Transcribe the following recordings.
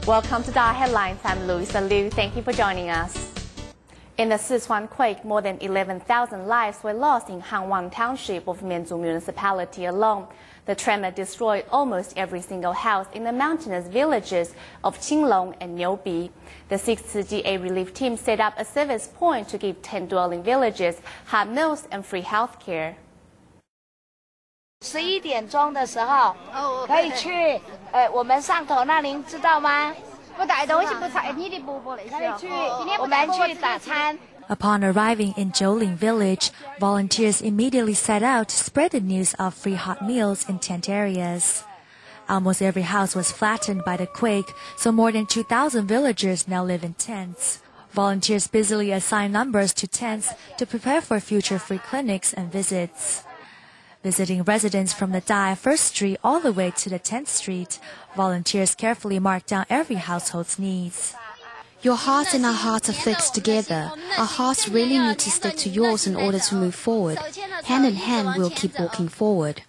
Welcome to our headlines. I'm Louisa Liu. Thank you for joining us. In the Sichuan quake, more than 11,000 lives were lost in Hanwang Township of Mianzhu Municipality alone. The tremor destroyed almost every single house in the mountainous villages of Qinglong and Niubi. The 6th Tzu Chi relief team set up a service point to give 10 dwelling villages hot meals and free health care. 11点钟的时候可以去我们上头那您知道吗？不带东西不踩你的布那些。可以去，我们去打餐。 Upon arriving in Zhouling village, volunteers immediately set out to spread the news of free hot meals in tent areas. Almost every house was flattened by the quake, so more than 2,000 villagers now live in tents. Volunteers busily assign numbers to tents to prepare for future free clinics and visits. Visiting residents from the Dai 1st Street all the way to the 10th Street, volunteers carefully mark down every household's needs. Your heart and our hearts are fixed together. Our hearts really need to stick to yours in order to move forward. Hand in hand, we'll keep walking forward.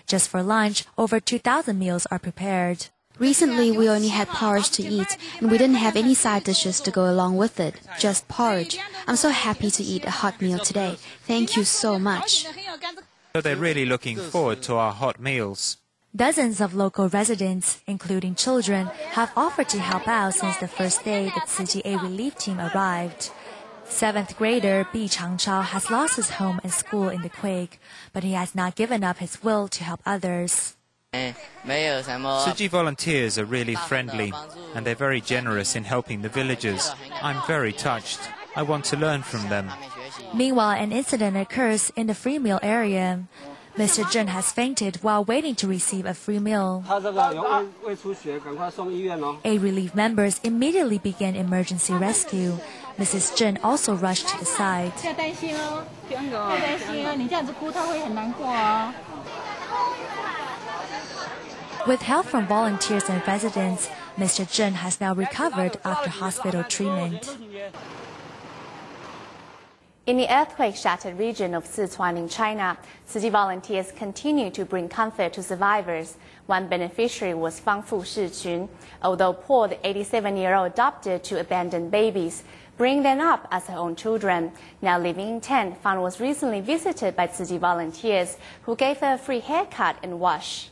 Just for lunch, over 2,000 meals are prepared. Recently, we only had porridge to eat, and we didn't have any side dishes to go along with it, just porridge. I'm so happy to eat a hot meal today. Thank you so much. So they're really looking forward to our hot meals. Dozens of local residents, including children, have offered to help out since the first day the Tzu Chi relief team arrived. 7th grader Bi Changchao has lost his home and school in the quake, but he has not given up his will to help others. Tzu Chi volunteers are really friendly, and they're very generous in helping the villagers. I'm very touched. I want to learn from them. Meanwhile, an incident occurs in the free meal area. Mr. Zhen has fainted while waiting to receive a free meal. Aid relief members immediately began emergency rescue. Mrs. Zhen also rushed to the side. With help from volunteers and residents, Mr. Zhen has now recovered after hospital treatment. In the earthquake-shattered region of Sichuan in China, Tzu Chi volunteers continue to bring comfort to survivors. One beneficiary was Fang Fu Sichuan. Although poor, the 87-year-old adopted 2 abandoned babies, bringing them up as her own children. Now living in tent, Fang was recently visited by Tzu Chi volunteers who gave her a free haircut and wash.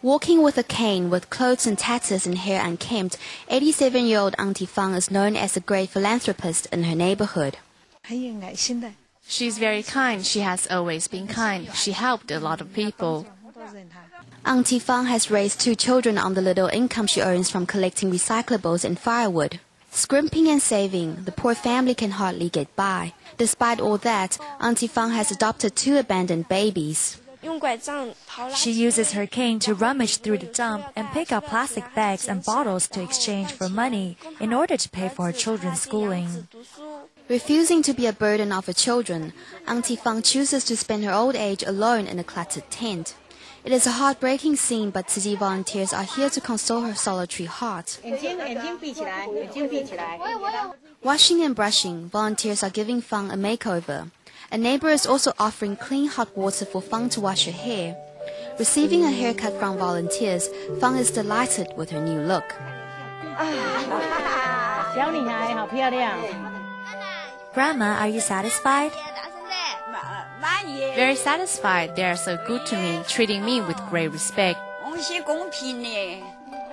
Walking with a cane, with clothes and tatters and hair unkempt, 87-year-old Auntie Fang is known as a great philanthropist in her neighborhood. She's very kind. She has always been kind. She helped a lot of people. Auntie Fang has raised 2 children on the little income she earns from collecting recyclables and firewood. Scrimping and saving, the poor family can hardly get by. Despite all that, Auntie Fang has adopted 2 abandoned babies. She uses her cane to rummage through the dump and pick up plastic bags and bottles to exchange for money in order to pay for her children's schooling. Refusing to be a burden of her children, Auntie Fang chooses to spend her old age alone in a cluttered tent. It is a heartbreaking scene, but Tzu Chi volunteers are here to console her solitary heart. Washing and brushing, volunteers are giving Fang a makeover. A neighbor is also offering clean hot water for Fang to wash her hair. Receiving a haircut from volunteers, Fang is delighted with her new look. Grandma, are you satisfied? Very satisfied. They are so good to me, treating me with great respect.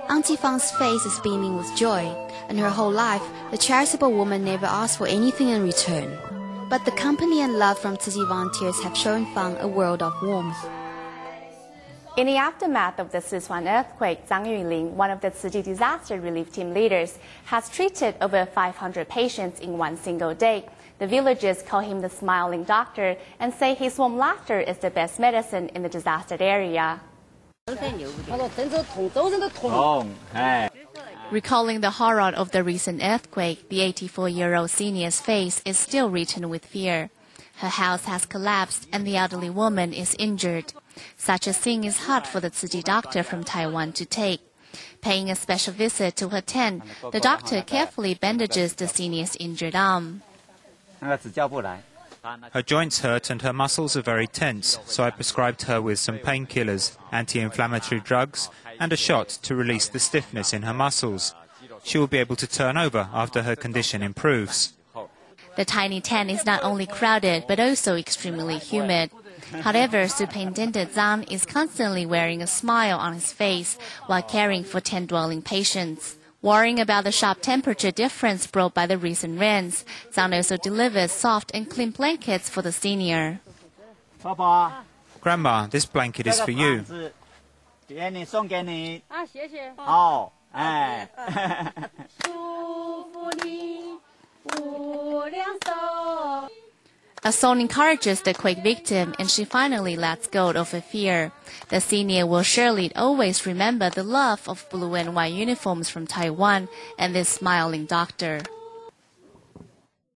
Auntie Fang's face is beaming with joy. In her whole life, the charitable woman never asked for anything in return. But the company and love from Tzu Chi volunteers have shown Fang a world of warmth. In the aftermath of the Sichuan earthquake, Zhang Yunling, one of the Tzu Chi disaster relief team leaders, has treated over 500 patients in one single day. The villagers call him the smiling doctor and say his warm laughter is the best medicine in the disastered area. Recalling the horror of the recent earthquake, the 84-year-old senior's face is still written with fear. Her house has collapsed and the elderly woman is injured. Such a scene is hard for the Tzu Chi doctor from Taiwan to take. Paying a special visit to her tent, the doctor carefully bandages the senior's injured arm. Her joints hurt and her muscles are very tense, so I prescribed her with some painkillers, anti-inflammatory drugs, and a shot to release the stiffness in her muscles. She will be able to turn over after her condition improves. The tiny tent is not only crowded but also extremely humid. However, Superintendent Zhang is constantly wearing a smile on his face while caring for tent-dwelling patients. Worrying about the sharp temperature difference brought by the recent rains, Zhang also delivers soft and clean blankets for the senior. Grandma, this blanket is for you. A song encourages the quake victim, and she finally lets go of her fear. The senior will surely always remember the love of blue and white uniforms from Taiwan and this smiling doctor.